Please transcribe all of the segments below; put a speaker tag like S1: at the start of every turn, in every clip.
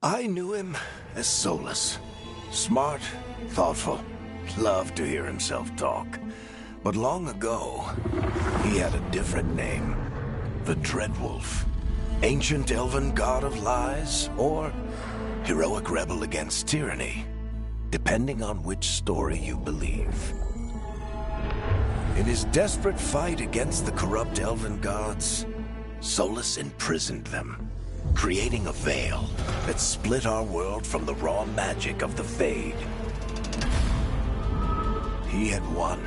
S1: I knew him as Solus. Smart, thoughtful, loved to hear himself talk. But long ago, he had a different name. The Dreadwolf. Ancient elven god of lies, or heroic rebel against tyranny, depending on which story you believe. In his desperate fight against the corrupt elven gods, Solus imprisoned them, creating a veil that split our world from the raw magic of the Fade. He had won.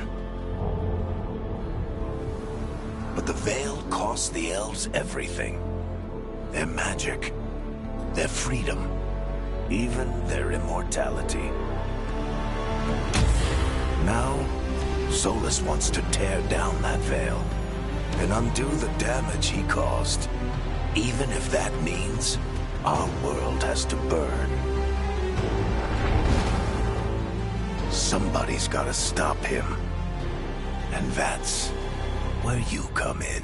S1: But the veil cost the elves everything. Their magic, their freedom, even their immortality. Now, Solus wants to tear down that veil and undo the damage he caused, even if that means our world has to burn. Somebody's gotta stop him, and that's where you come in.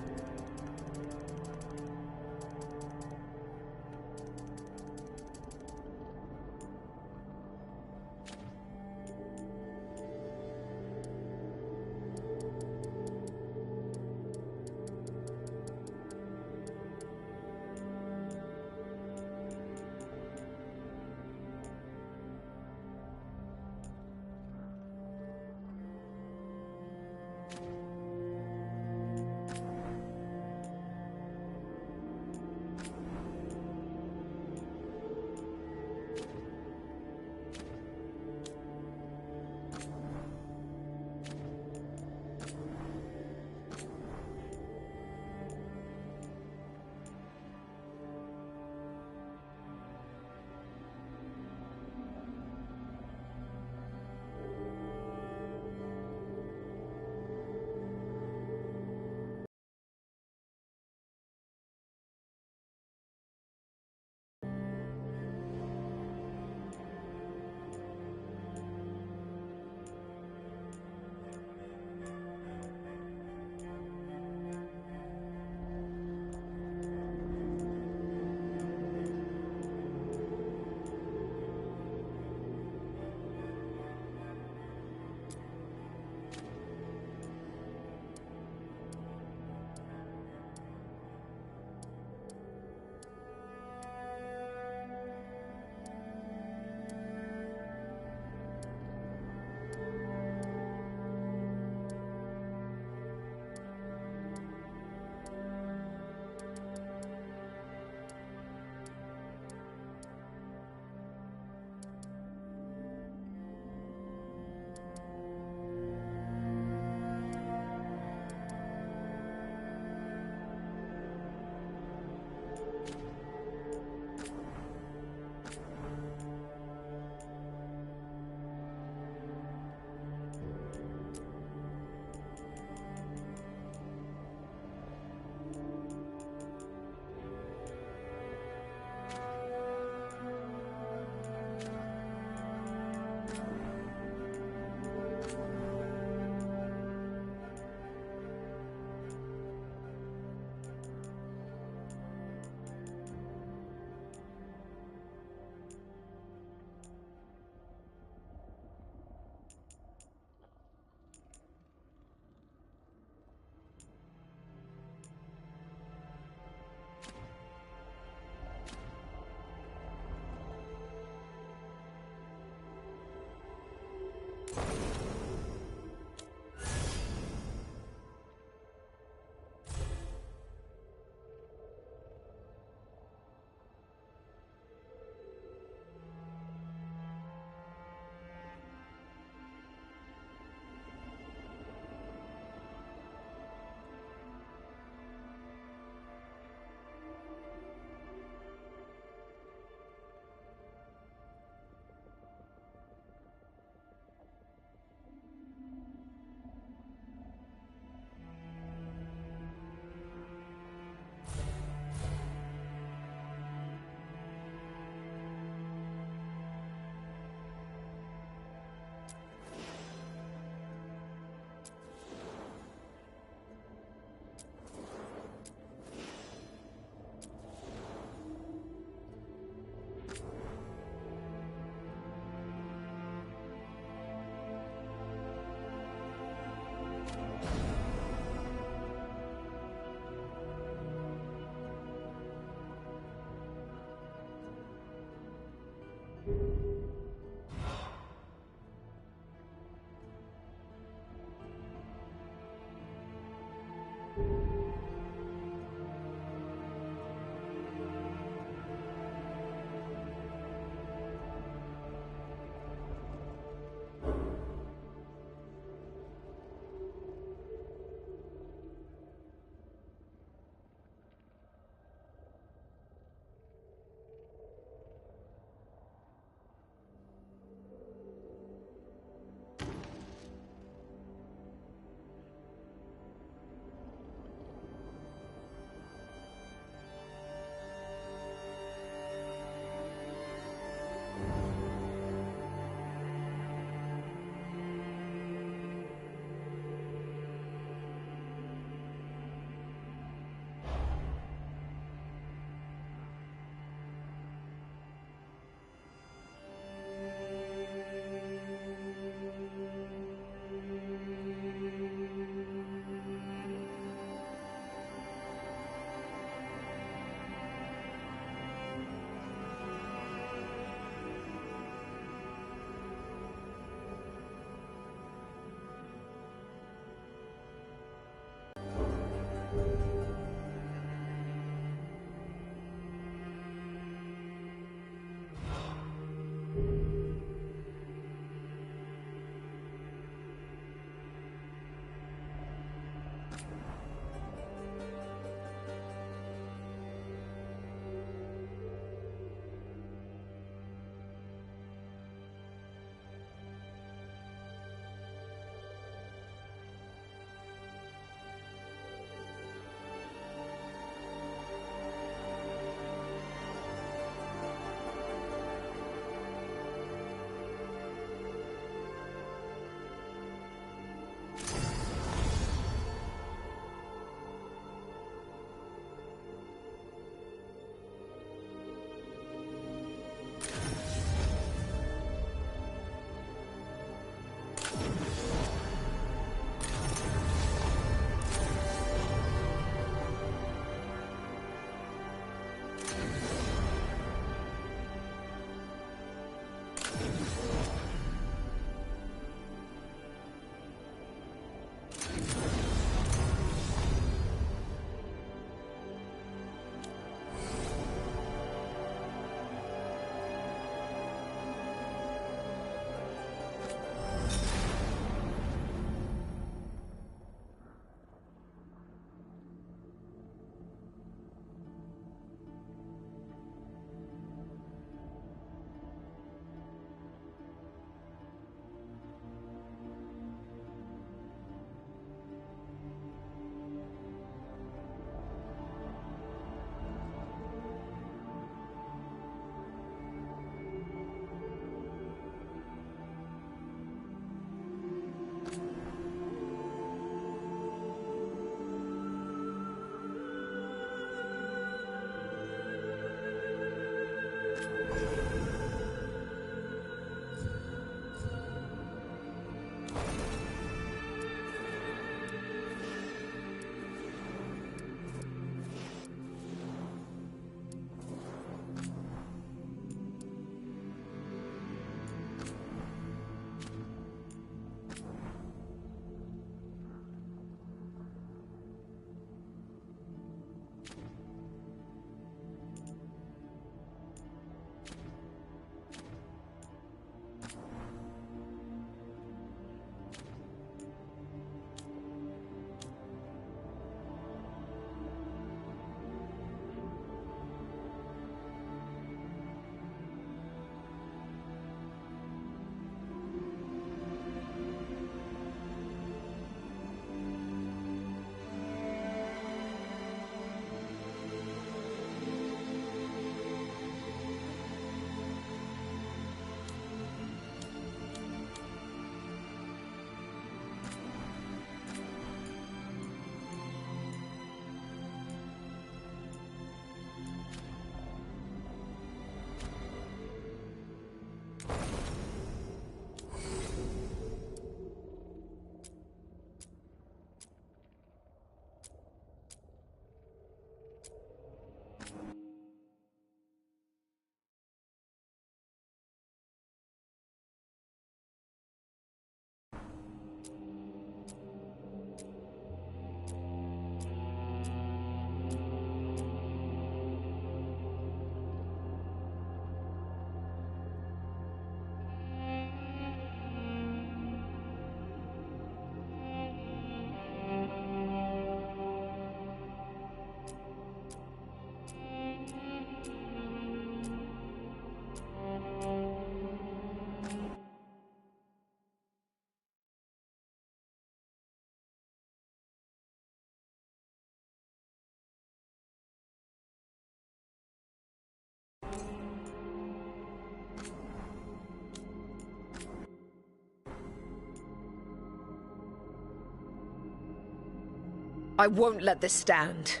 S2: I won't let this stand.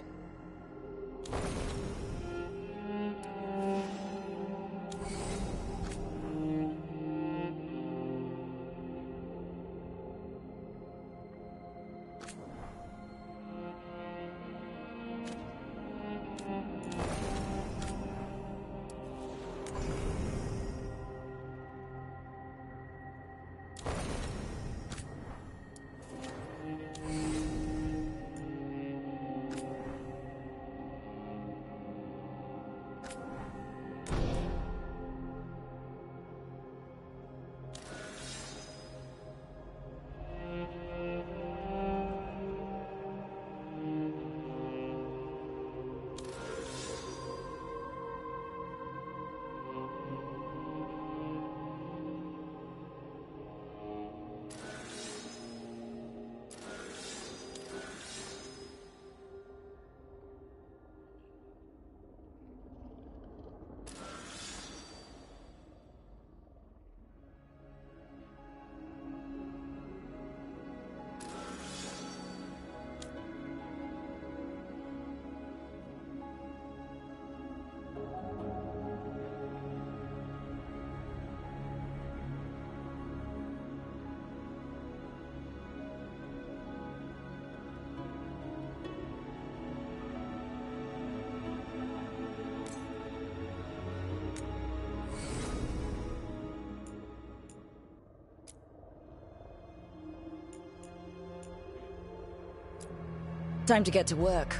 S3: Time to get to work.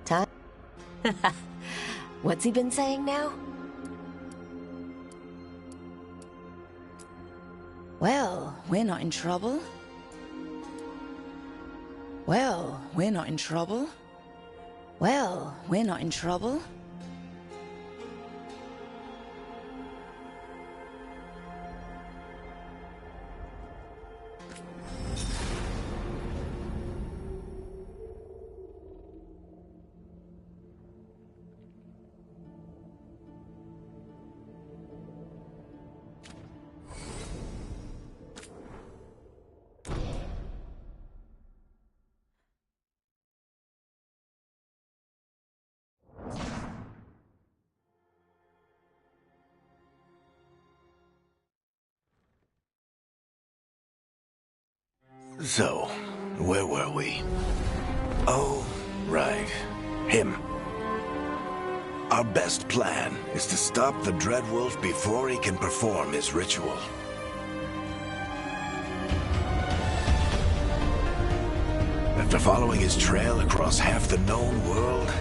S4: Time? What's he been saying now?
S3: Well, we're not in trouble. Well, we're not in trouble. Well, we're not in trouble.
S1: So, where were we? Oh, right. Him. Our best plan is to stop the Dreadwolf before he can perform his ritual. After following his trail across half the known world,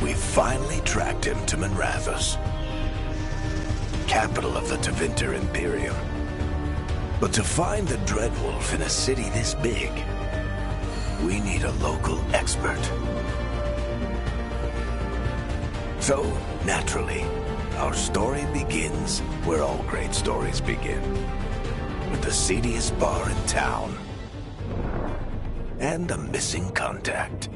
S1: we finally tracked him to Manrathus, capital of the Tevinter Imperium. But to find the Dreadwolf in a city this big, we need a local expert. So, naturally, our story begins where all great stories begin. With the seediest bar in town. And a missing contact.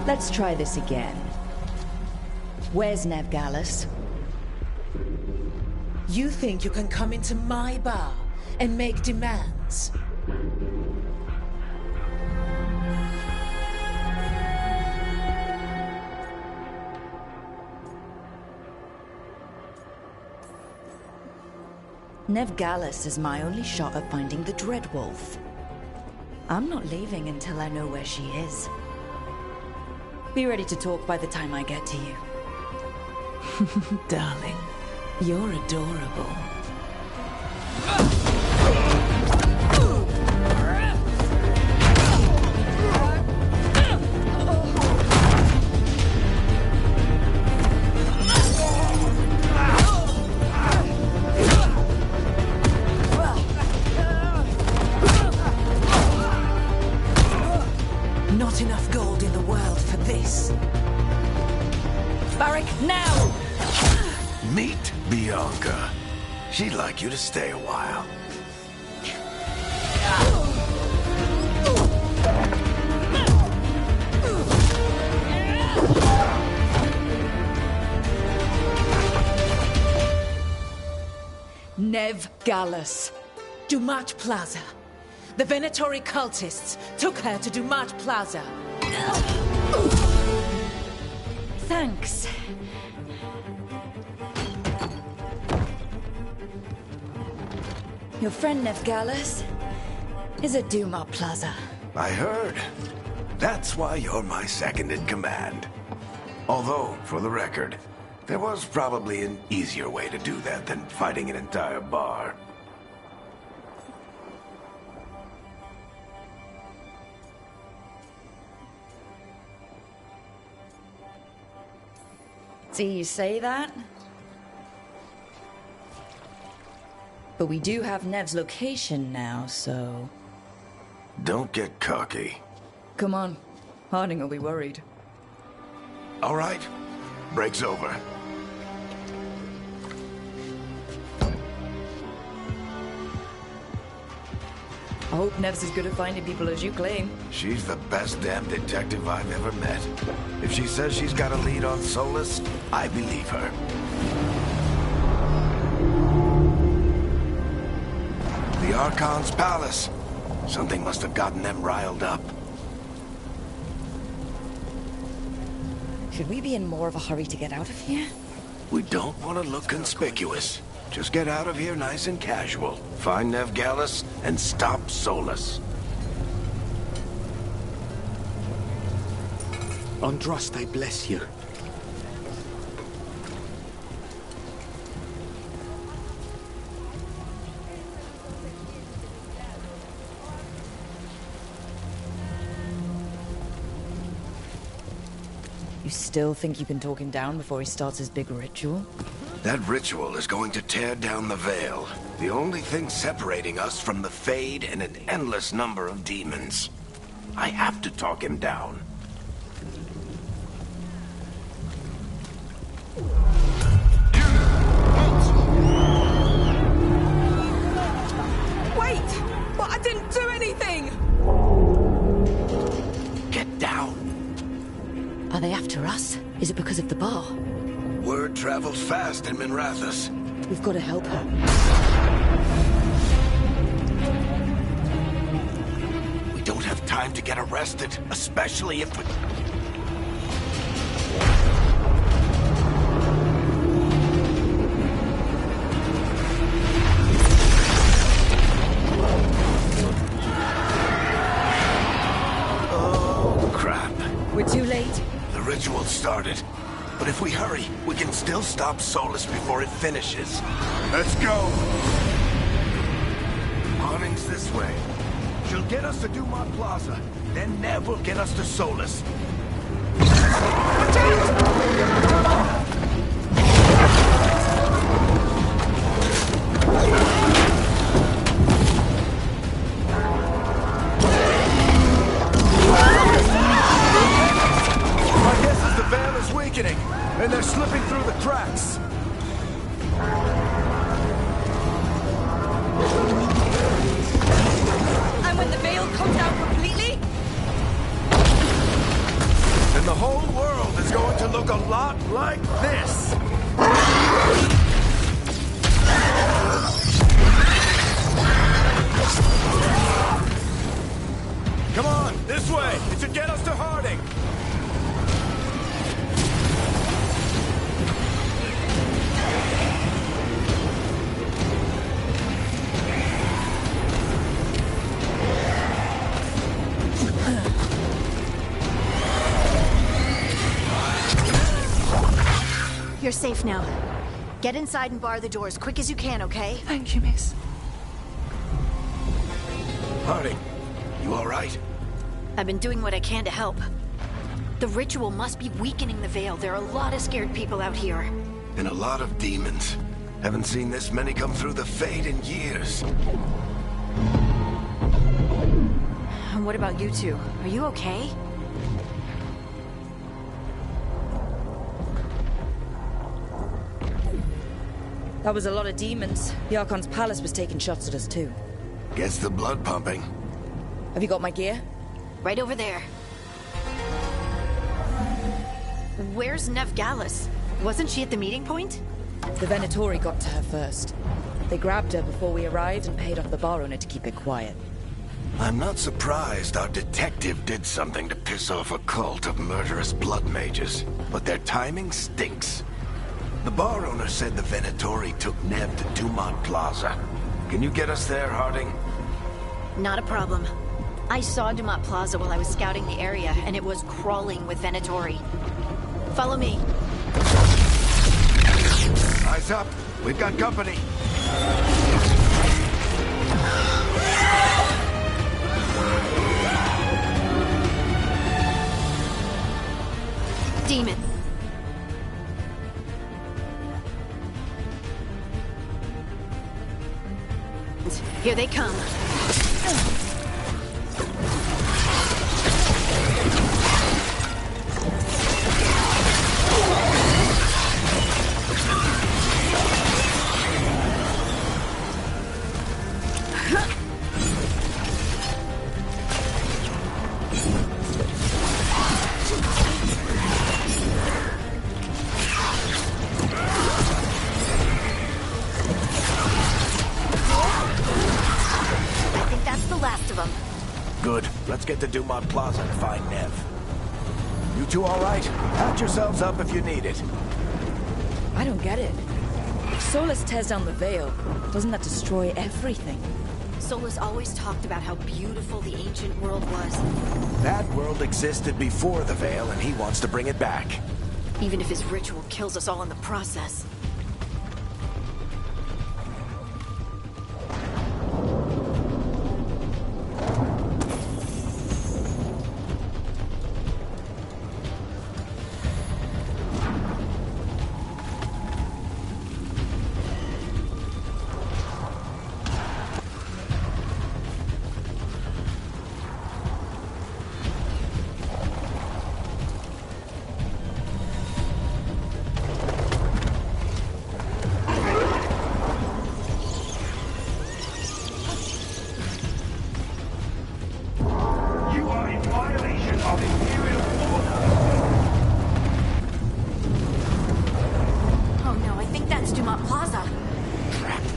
S3: Let's try this again. Where's Nevgalis?
S5: You think you can come into my bar and make demands?
S3: Nevgalis is my only shot at finding the Dreadwolf. I'm not leaving until I know where she is. Be ready to talk by the time I get to you.
S5: Darling, you're adorable. Not enough gold in the world for this.
S3: Barrack, now!
S1: Meet Bianca. She'd like you to stay a while.
S2: Nev Gallus.
S5: Dumat Plaza. The Venatori cultists took her to Dumat Plaza.
S3: Thanks. Your friend Nev Gallus is at Duma Plaza.
S1: I heard. That's why you're my second in command. Although, for the record, there was probably an easier way to do that than fighting an entire bar.
S3: See, you say that? But we do have Nev's location now, so...
S1: Don't get cocky.
S3: Come on. Harding will be worried.
S1: All right. Break's over.
S3: I hope Nev's as good at finding people as you claim.
S1: She's the best damn detective I've ever met. If she says she's got a lead on Solus, I believe her. The Archon's palace. Something must have gotten them riled up.
S3: Should we be in more of a hurry to get out of here?
S1: We don't want to look conspicuous. Just get out of here nice and casual. Find Nev Gallus and stop Solus.
S6: Andraste, bless you.
S3: You still think you can talk him down before he starts his big ritual?
S1: That ritual is going to tear down the veil. The only thing separating us from the Fade and an endless number of demons. I have to talk him down.
S2: Wait! But I didn't do anything!
S1: Get down.
S3: Are they after us? Is it because of the bar?
S1: Word travels fast in Minrathous.
S3: We've got to help her.
S1: We don't have time to get arrested, especially if we... Oh, crap.
S3: We're too late.
S1: The ritual started. But if we hurry, we can still stop Solus before it finishes. Let's go! Harding's this way. She'll get us to Dumont Plaza. Then Nev will get us to Solus. Watch out! And they're slipping through the cracks.
S3: And when the veil comes out completely?
S1: And the whole world is going to look a lot like this. Come on, this way. It should get us to Harding.
S4: You're safe now. Get inside and bar the door as quick as you can, okay?
S2: Thank you, miss.
S1: Harding, you all right?
S4: I've been doing what I can to help. The ritual must be weakening the veil. There are a lot of scared people out here.
S1: And a lot of demons. Haven't seen this many come through the Fade in years.
S4: And what about you two? Are you okay?
S3: That was a lot of demons. The Archon's palace was taking shots at us too.
S1: Gets the blood pumping.
S3: Have you got my gear?
S4: Right over there. Where's Nev Gallus? Wasn't she at the meeting point?
S3: The Venatori got to her first. They grabbed her before we arrived and paid off the bar owner to keep it quiet.
S1: I'm not surprised our detective did something to piss off a cult of murderous blood mages, but their timing stinks. The bar owner said the Venatori took Nev to Dumont Plaza. Can you get us there, Harding?
S4: Not a problem. I saw Dumont Plaza while I was scouting the area, and it was crawling with Venatori. Follow me.
S1: Eyes up. We've got company.
S4: Demon. Here they come.
S1: Good. Let's get to Dumont Plaza and find Nev. You two all right? Patch yourselves up if you need it.
S3: I don't get it. If Solus tears down the Veil, doesn't that destroy everything?
S4: Solus always talked about how beautiful the ancient world was.
S1: That world existed before the Veil, and he wants to bring it back.
S4: Even if his ritual kills us all in the process.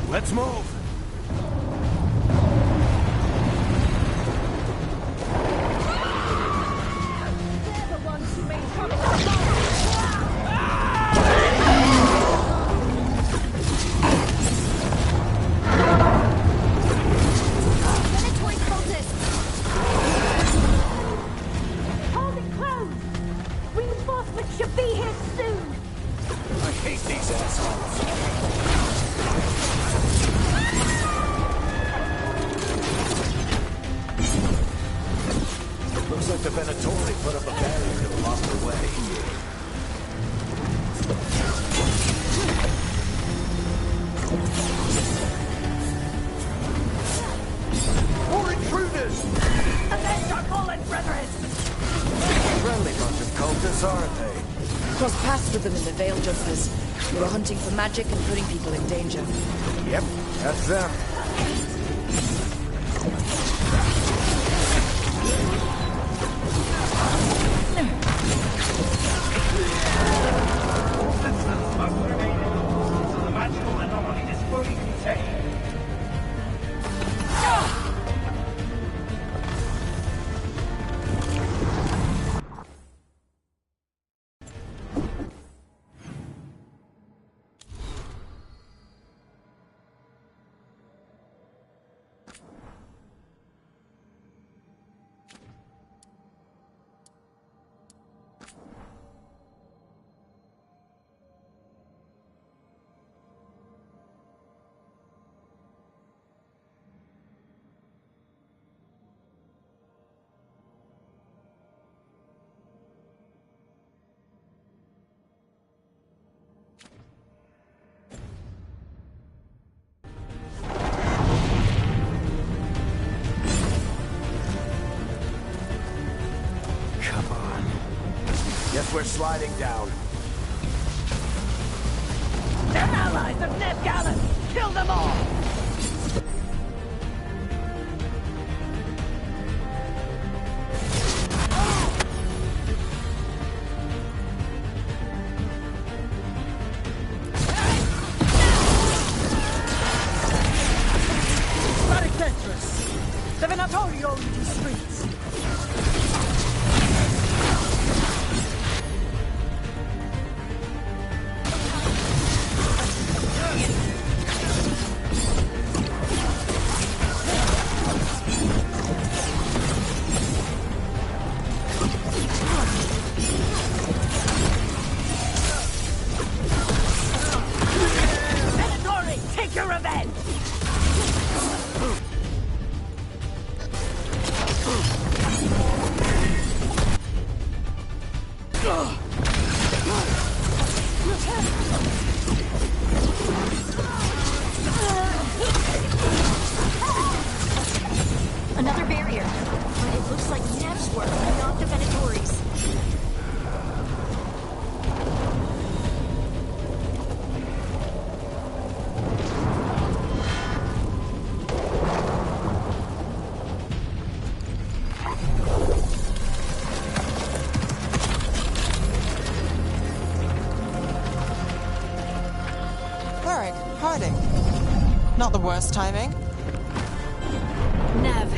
S1: Let's move!
S7: Hold it close! Reinforcements should be here soon!
S1: I hate these assholes! Looks like the Venatori put up a barrier to block the way. More intruders!
S7: Avenge our fallen brethren!
S1: Friendly bunch of cultists, aren't they?
S3: Crossed paths with them in the Veil Jumpers. They were hunting for magic and putting people in danger.
S1: Yep, that's them. Guess we're sliding down.
S7: They're allies of Ned Gallus! Kill them all!
S2: The Venatori own these streets.
S7: Venatori, take your revenge!
S4: Another barrier. But it looks like Nev's work, not the Venatori's.
S8: Varric, Harding. Not the worst timing.
S4: Nev,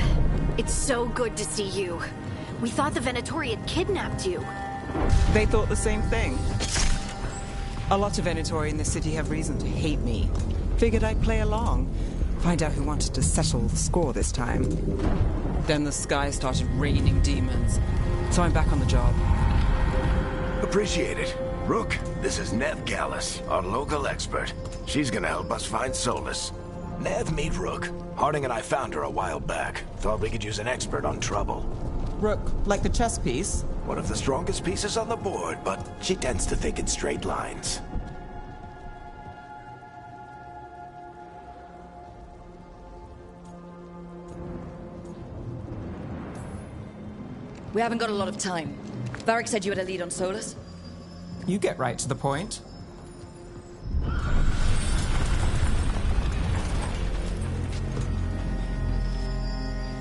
S4: it's so good to see you. We thought the Venatori had kidnapped you.
S9: They thought the same thing. A lot of Venatori in the city have reason to hate me. Figured I'd play along. Find out who wanted to settle the score this time. Then the sky started raining demons. So I'm back on the job.
S1: Appreciate it. Rook, this is Nev Gallus, our local expert. She's gonna help us find Solus. Nev, meet Rook. Harding and I found her a while back. Thought we could use an expert on trouble.
S9: Rook, like the chess piece?
S1: One of the strongest pieces on the board, but she tends to think in straight lines.
S3: We haven't got a lot of time. Varric said you had a lead on Solus.
S9: You get right to the point.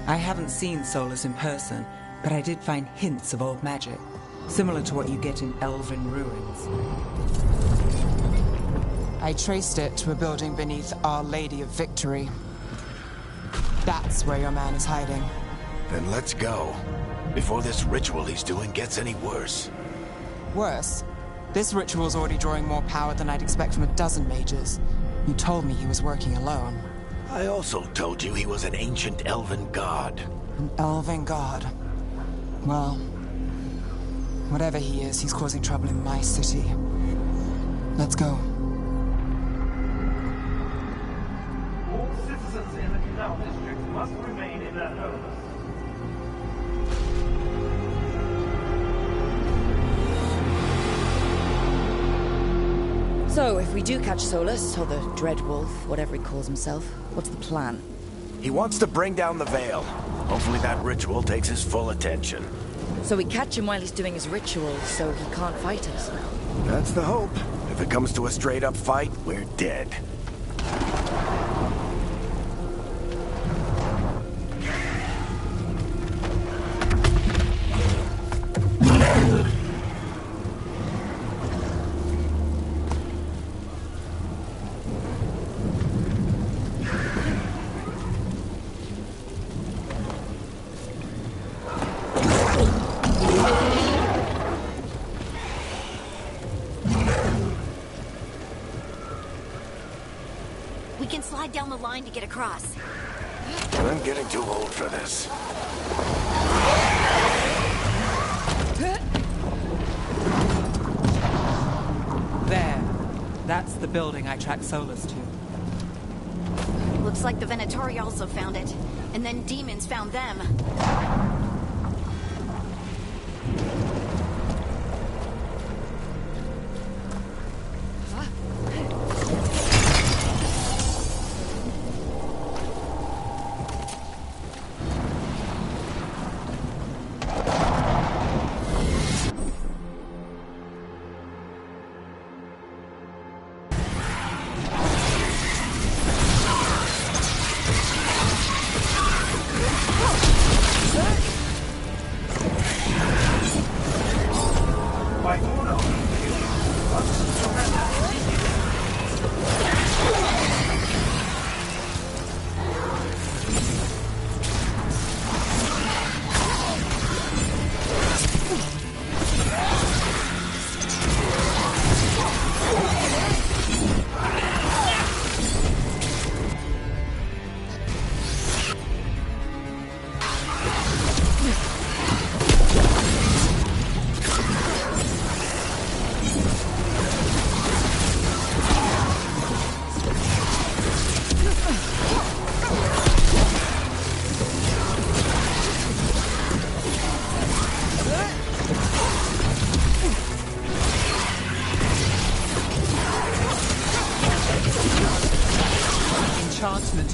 S9: I haven't seen Solus in person, but I did find hints of old magic, similar to what you get in Elven ruins.
S8: I traced it to a building beneath Our Lady of Victory. That's where your man is hiding.
S1: Then let's go. Before this ritual he's doing gets any worse.
S8: Worse, this ritual's already drawing more power than I'd expect from a dozen mages. You told me he was working alone.
S1: I also told you he was an ancient elven god.
S8: An elven god. Well, whatever he is, he's causing trouble in my city. Let's go.
S10: All citizens in the Canal District must remain in their homes.
S3: So, if we do catch Solus, or the Dreadwolf, whatever he calls himself, what's the plan?
S1: He wants to bring down the veil. Hopefully that ritual takes his full attention.
S3: So we catch him while he's doing his ritual, so he can't fight us.
S1: That's the hope. If it comes to a straight-up fight, we're dead.
S4: We can slide down the line to get across.
S1: I'm getting too old for this.
S9: There. That's the building I tracked Solus to.
S4: Looks like the Venatori also found it. And then demons found them.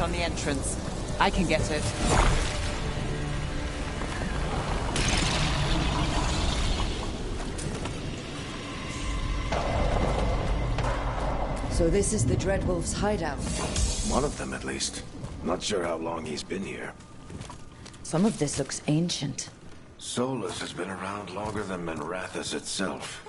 S9: gate on the entrance. I can get it.
S3: So this is the Dreadwolf's hideout.
S1: One of them, at least. Not sure how long he's been here.
S3: Some of this looks ancient.
S1: Solus has been around longer than Manrathus itself.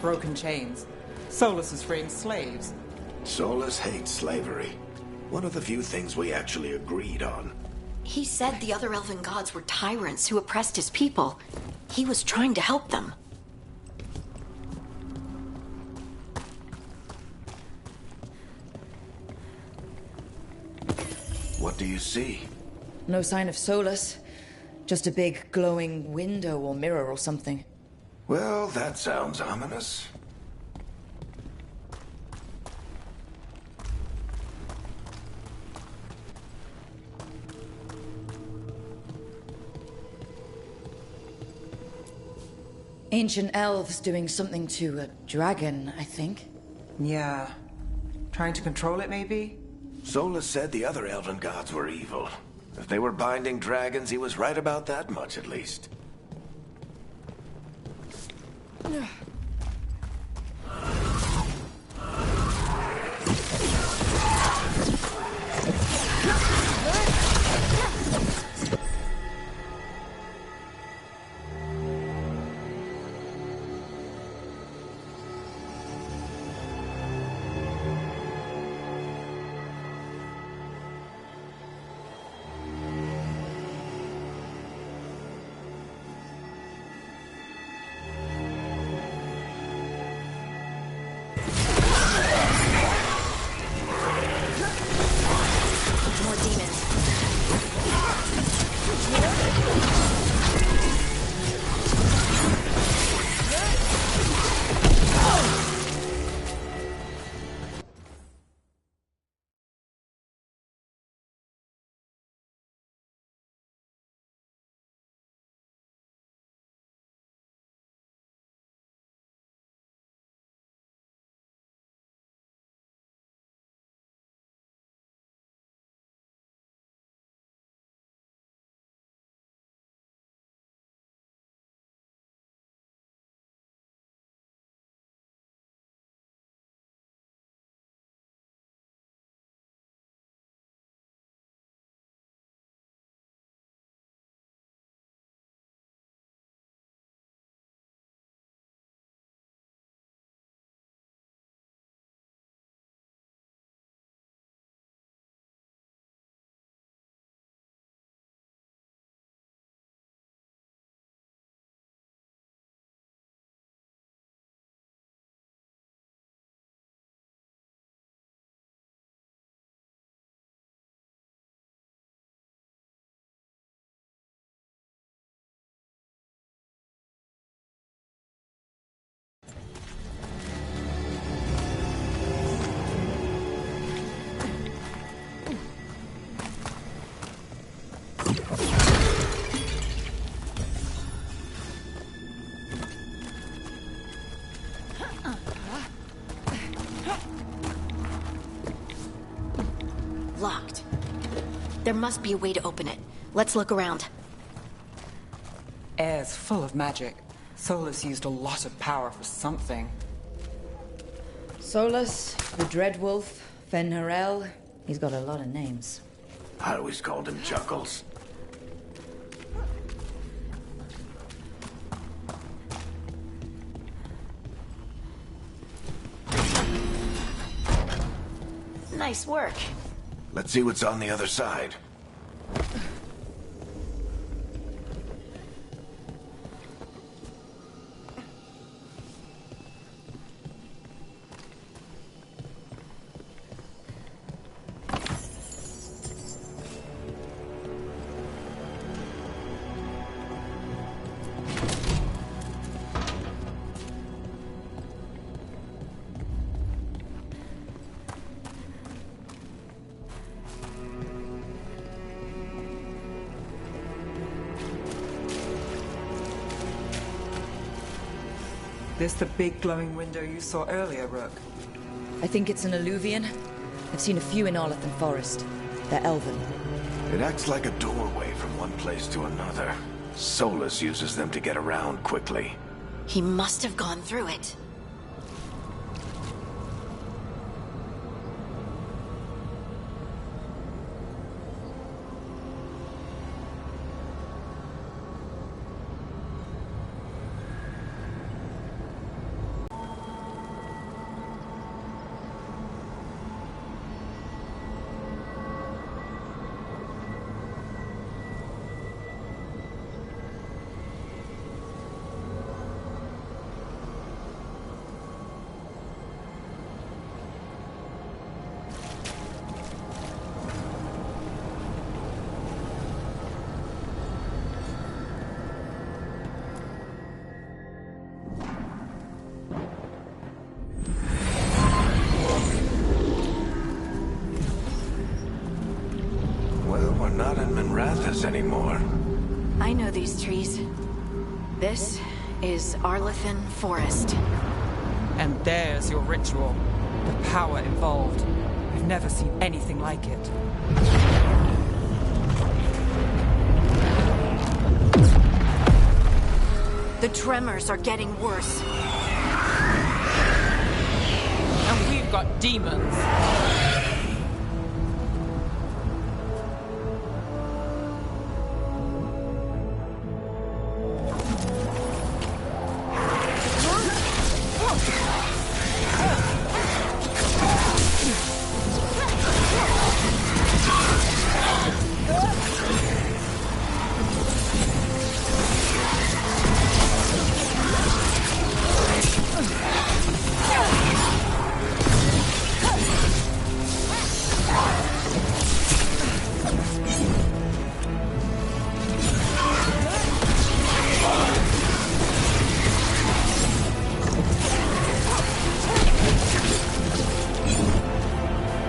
S9: Broken chains. Solus is freeing slaves.
S1: Solus hates slavery. One of the few things we actually agreed on.
S4: He said the other elven gods were tyrants who oppressed his people. He was trying to help them.
S1: What do you see?
S3: No sign of Solus. Just a big glowing window or mirror or something.
S1: Well, that sounds ominous.
S3: Ancient elves doing something to a dragon, I think.
S9: Yeah. Trying to control it, maybe?
S1: Solus said the other elven gods were evil. If they were binding dragons, he was right about that much, at least.
S4: More demons. Locked. There must be a way to open it. Let's look around.
S9: Air's full of magic. Solus used a lot of power for something.
S3: Solus, the Dreadwolf, Fen'Harel. He's got a lot of names.
S1: I always called him Chuckles.
S4: Nice work.
S1: Let's see what's on the other side.
S9: this the big glowing window you saw earlier, Rook?
S3: I think it's an alluvian. I've seen a few in Arlethan Forest. They're elven.
S1: It acts like a doorway from one place to another. Solus uses them to get around quickly.
S4: He must have gone through it.
S1: Not in Minrathous anymore.
S4: I know these trees. This is Arlethan Forest.
S9: And there's your ritual. The power involved. I've never seen anything like it.
S4: The tremors are getting worse.
S9: And we've got demons.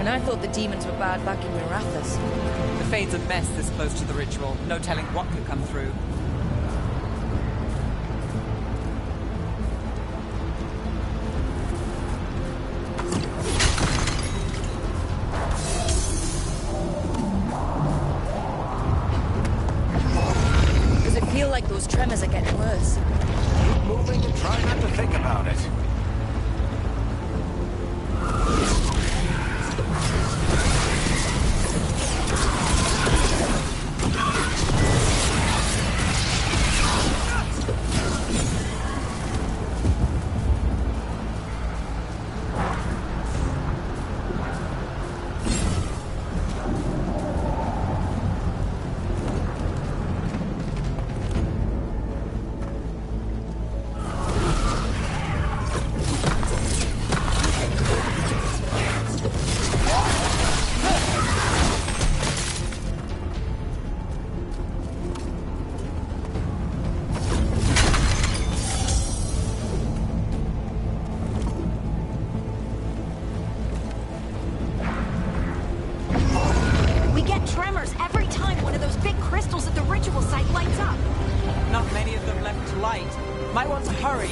S3: I thought the demons were bad back in Minrathous.
S9: The Fade's a mess this close to the ritual. No telling what could come through.
S3: Does it feel like those tremors are getting worse?
S1: Keep moving and try not to think about it.
S4: Tremors every time one of those big crystals at the ritual site lights up.
S9: Not many of them left to light. Might want to hurry.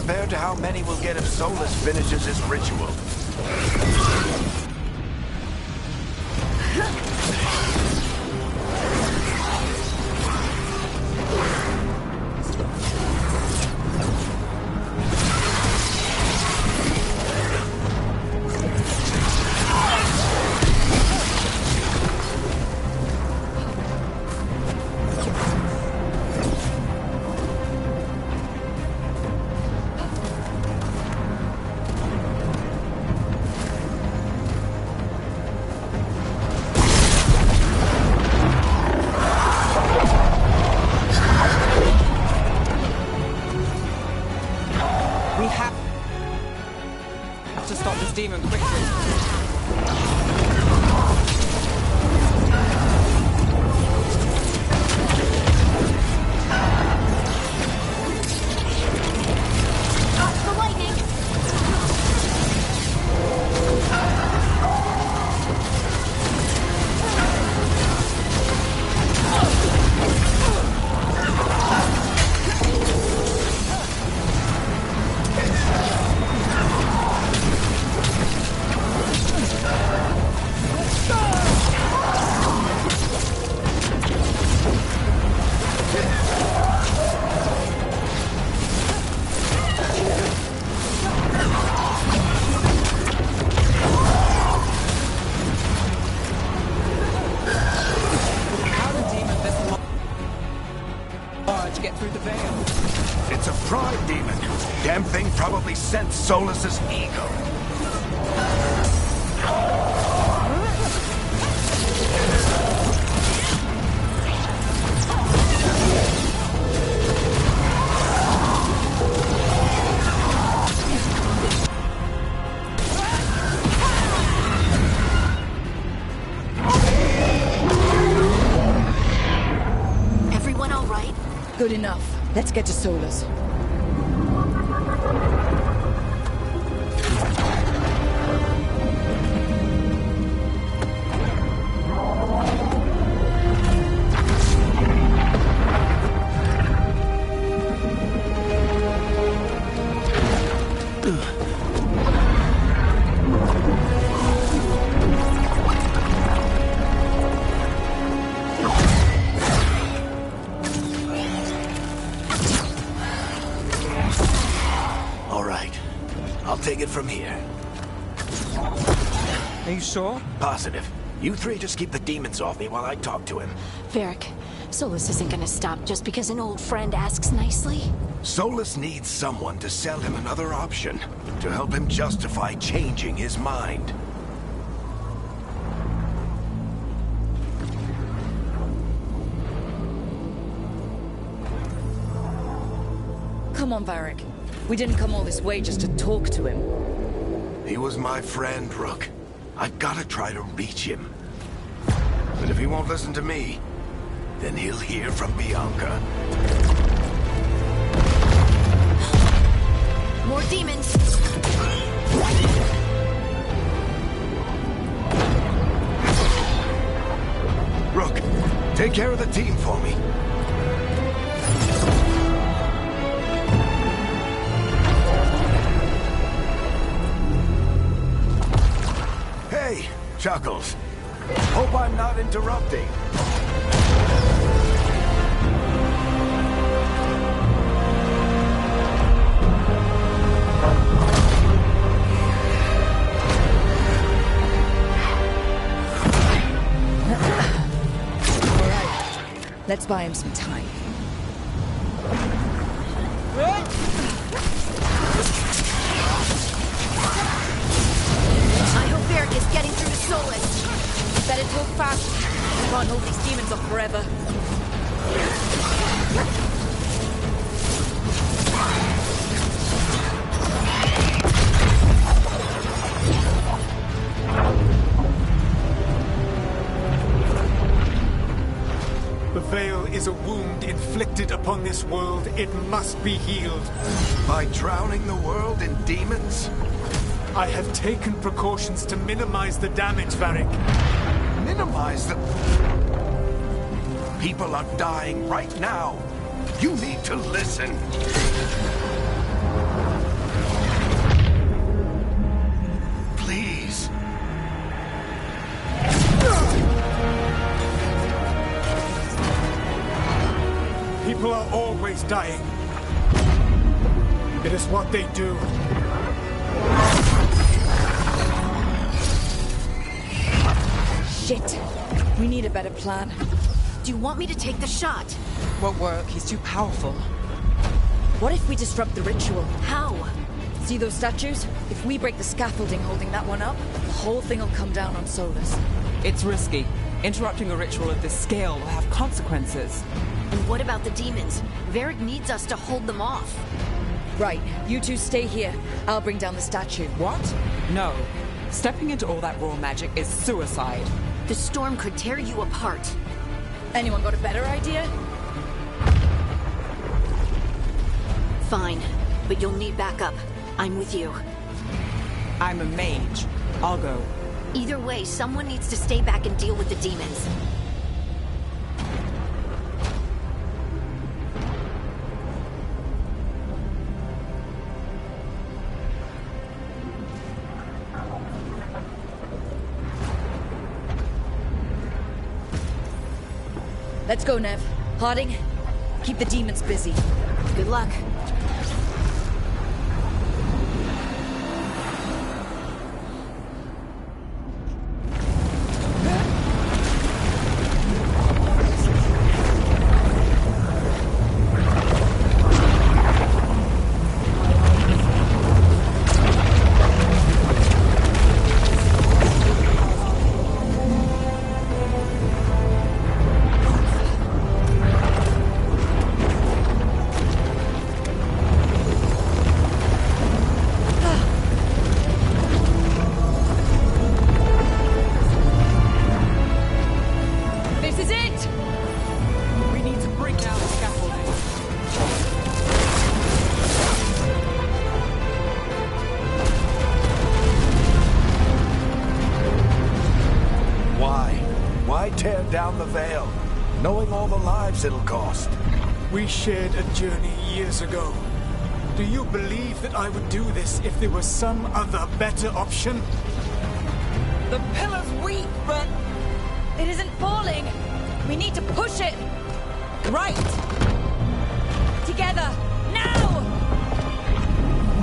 S1: compared to how many we'll get if Solus finishes his ritual.
S9: To stop this demon quickly. Get through the veil.
S1: It's a pride demon. Damn thing probably sensed Solus's ego.
S4: Everyone all right?
S3: Good enough. Let's get to Solus.
S1: I'll take it from here.
S9: Are you sure?
S1: Positive. You three just keep the demons off me while I talk to him.
S4: Varric, Solus isn't gonna stop just because an old friend asks nicely.
S1: Solus needs someone to sell him another option, to help him justify changing his mind.
S3: Come on, Varric. We didn't come all this way just to talk to him.
S1: He was my friend, Rook. I've got to try to reach him. But if he won't listen to me, then he'll hear from Bianca.
S4: More demons!
S1: Rook, take care of the team for me. Hey, Chuckles. Hope I'm not interrupting.
S3: All right, let's buy him some time.
S4: I hope Varric is getting through to Solus.
S3: Better talk fast. We can't hold these demons off forever.
S6: The veil is a wound inflicted upon this world. It must be healed.
S1: By drowning the world in demons?
S6: I have taken precautions to minimize the damage, Varric.
S1: Minimize the... People are dying right now. You need to listen.
S6: are always dying. It is what they do.
S3: Shit. We need a better plan.
S4: Do you want me to take the shot?
S8: Won't work. He's too powerful.
S3: What if we disrupt the ritual?
S4: How?
S3: See those statues? If we break the scaffolding holding that one up, the whole thing will come down on Solus.
S9: It's risky. Interrupting a ritual of this scale will have consequences.
S4: And what about the demons? Varric needs us to hold them off.
S3: Right. You two stay here. I'll bring down the statue.
S9: What? No. Stepping into all that raw magic is suicide.
S4: The storm could tear you apart.
S3: Anyone got a better idea?
S4: Fine, but you'll need backup. I'm with you.
S9: I'm a mage. I'll go.
S4: Either way, someone needs to stay back and deal with the demons.
S3: Let's go, Nev. Harding, keep the demons busy.
S4: Good luck.
S1: Tear down the veil, knowing all the lives it'll cost.
S6: We shared a journey years ago. Do you believe that I would do this if there was some other better option?
S9: The pillar's weak, but...
S3: It isn't falling! We need to push it!
S9: Right!
S3: Together! Now!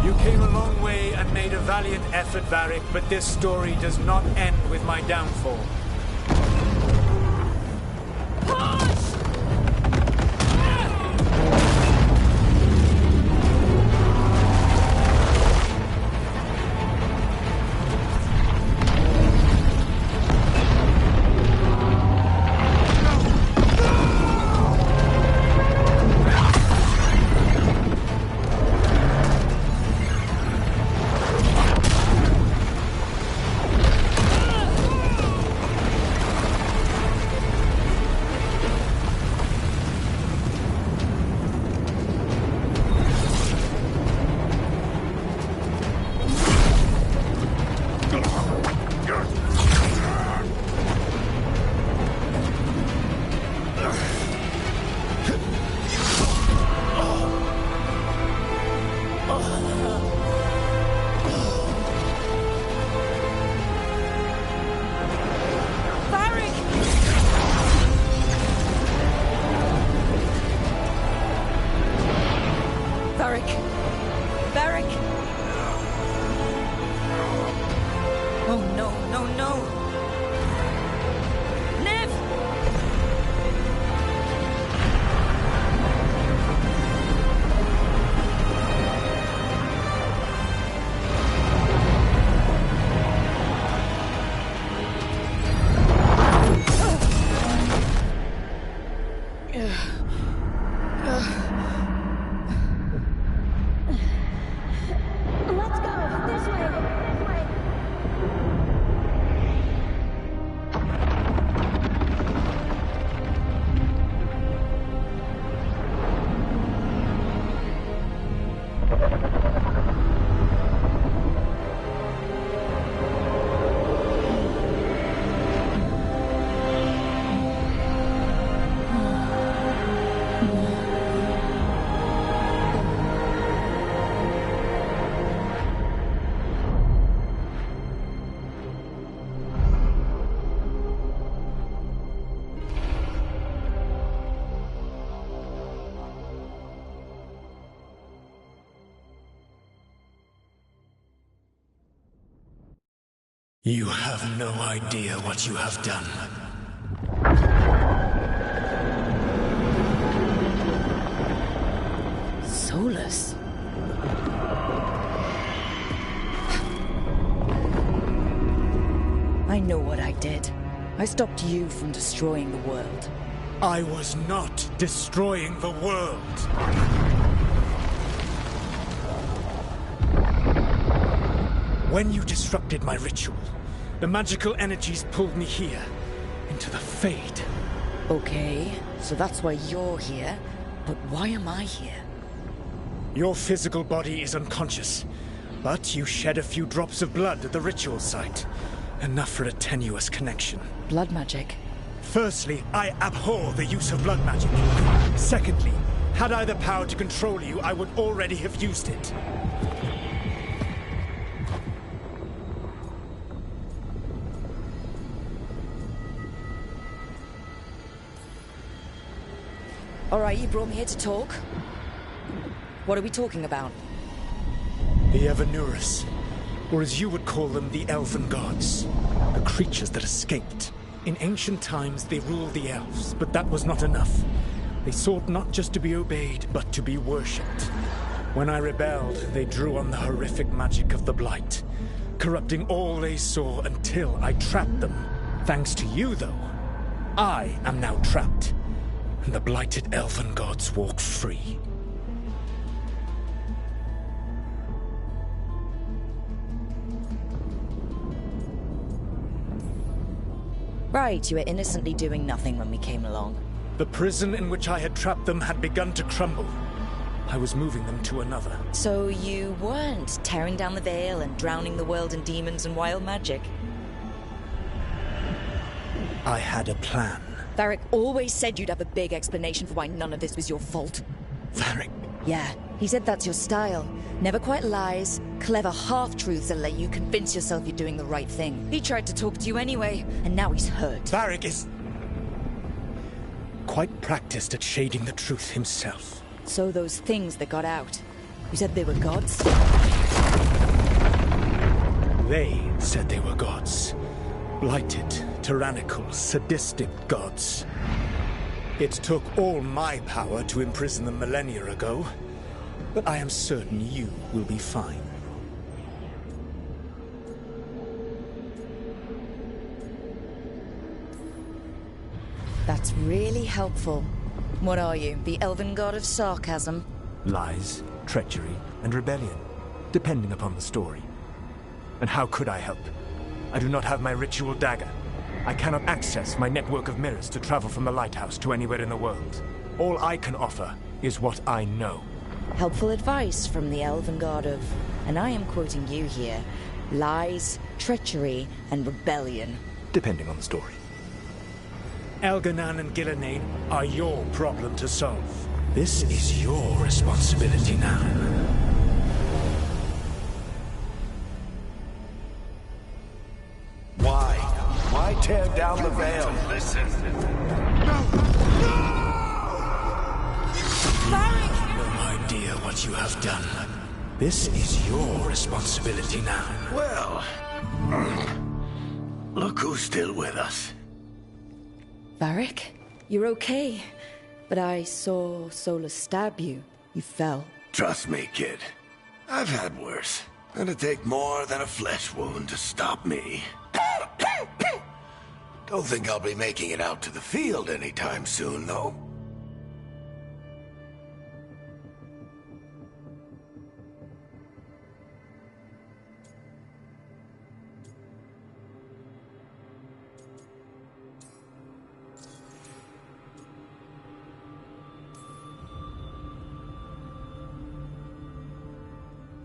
S6: You came a long way and made a valiant effort, Varric, but this story does not end with my downfall. You have no idea what you have done.
S3: Solus? I know what I did. I stopped you from destroying the world.
S6: I was not destroying the world. When you disrupted my ritual, the magical energies pulled me here, into the Fade.
S3: Okay, so that's why you're here. But why am I here?
S6: Your physical body is unconscious, but you shed a few drops of blood at the ritual site. Enough for a tenuous connection.
S3: Blood magic?
S6: Firstly, I abhor the use of blood magic. Secondly, had I the power to control you, I would already have used it.
S3: Alright, you brought me here to talk. What are we talking about?
S6: The Evanurus, or as you would call them, the Elven Gods. The creatures that escaped. In ancient times, they ruled the elves, but that was not enough. They sought not just to be obeyed, but to be worshipped. When I rebelled, they drew on the horrific magic of the Blight, corrupting all they saw until I trapped them. Thanks to you, though, I am now trapped, and the blighted Elven Gods walk free.
S3: Right, you were innocently doing nothing when we came along.
S6: The prison in which I had trapped them had begun to crumble. I was moving them to another.
S3: So you weren't tearing down the veil and drowning the world in demons and wild magic?
S6: I had a plan.
S3: Varric always said you'd have a big explanation for why none of this was your fault.
S6: Varric?
S3: Yeah, he said that's your style. Never quite lies, clever half-truths that let you convince yourself you're doing the right thing. He tried to talk to you anyway, and now he's hurt.
S6: Varric is quite practiced at shading the truth himself.
S3: So those things that got out, you said they were gods?
S6: They said they were gods. Blighted, tyrannical, sadistic gods. It took all my power to imprison them millennia ago, but I am certain you will be fine.
S3: That's really helpful. What are you, the elven god of sarcasm?
S6: Lies, treachery, and rebellion, depending upon the story. And how could I help? I do not have my ritual dagger. I cannot access my network of mirrors to travel from the lighthouse to anywhere in the world. All I can offer is what I know.
S3: Helpful advice from the elven god of, and I am quoting you here, lies, treachery, and rebellion.
S6: Depending on the story. Elganan and Gillenane are your problem to solve. This is your responsibility now.
S1: Why tear down the veil?
S10: Listen.
S6: No idea what you have done. This is your responsibility now.
S1: Well, look who's still with us.
S3: Varric, you're okay. But I saw Solus stab you. You fell.
S1: Trust me, kid. I've had worse. It'll take more than a flesh wound to stop me. Don't think I'll be making it out to the field anytime soon, though.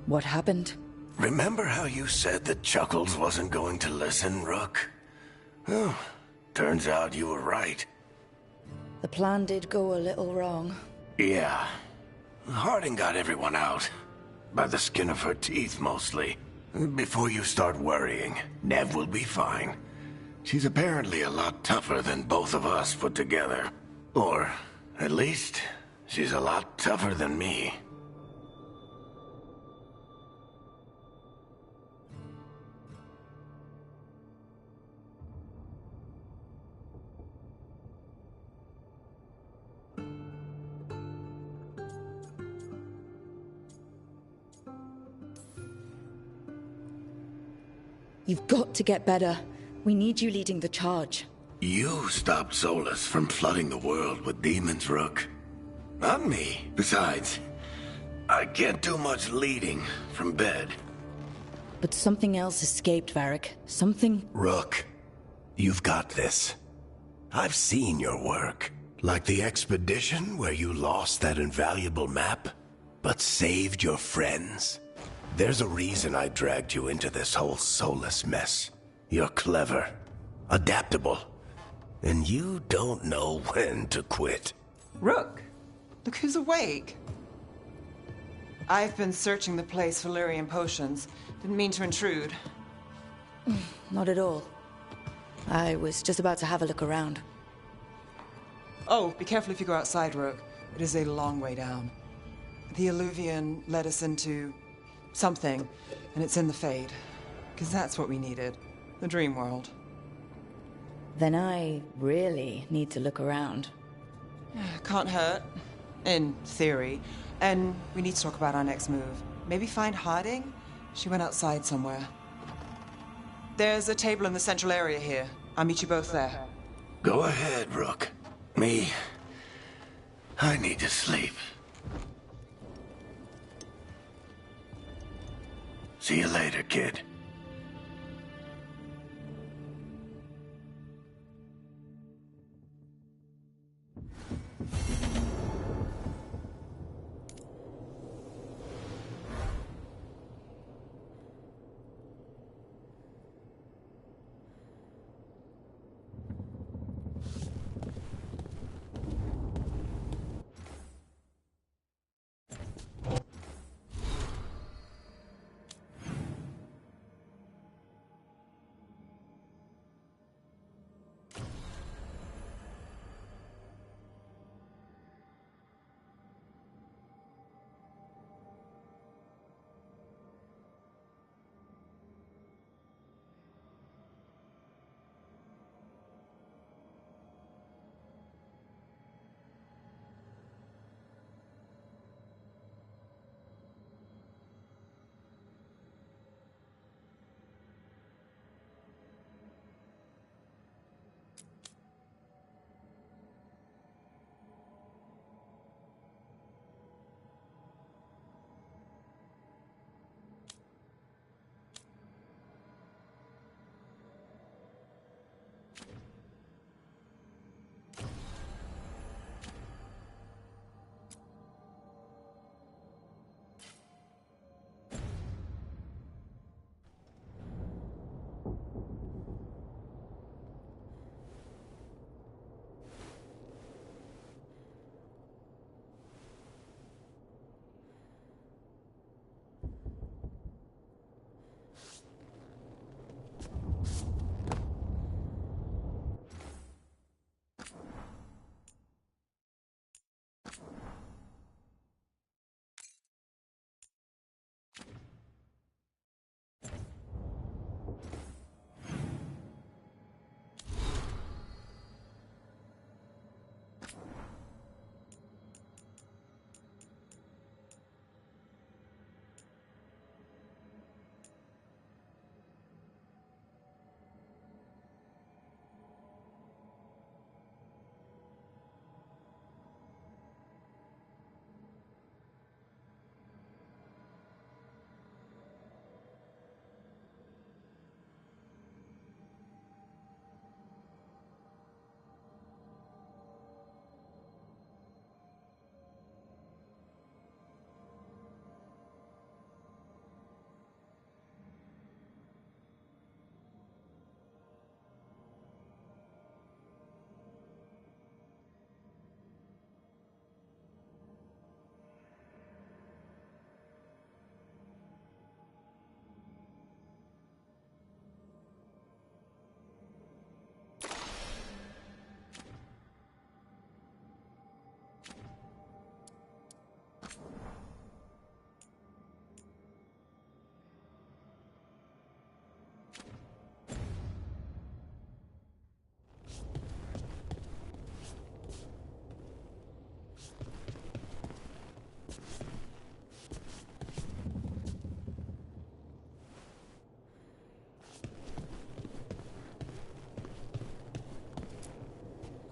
S3: What happened?
S1: Remember how you said that Chuckles wasn't going to listen, Rook? Well, turns out you were right.
S3: The plan did go a little wrong.
S1: Yeah. Harding got everyone out. By the skin of her teeth, mostly. Before you start worrying, Nev will be fine. She's apparently a lot tougher than both of us put together. Or, at least, she's a lot tougher than me.
S3: You've got to get better. We need you leading the charge.
S1: You stopped Solus from flooding the world with demons, Rook. Not me. Besides, I can't do much leading from bed.
S3: But something else escaped, Varric. Something...
S1: Rook, you've got this. I've seen your work. Like the expedition where you lost that invaluable map, but saved your friends. There's a reason I dragged you into this whole Solus mess. You're clever, adaptable, and you don't know when to quit.
S9: Rook, look who's awake. I've been searching the place for Lyrian potions. Didn't mean to intrude.
S3: Not at all. I was just about to have a look around.
S9: Oh, be careful if you go outside, Rook. It is a long way down. The Alluvian led us into something, and it's in the Fade. Because that's what we needed. The dream world.
S3: Then I really need to look around.
S9: Can't hurt. In theory. And we need to talk about our next move. Maybe find Harding? She went outside somewhere. There's a table in the central area here. I'll meet you both there.
S1: Go ahead, Rook. Me, I need to sleep. See you later, kid.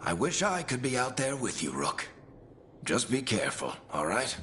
S1: I wish I could be out there with you, Rook. Just be careful, all right?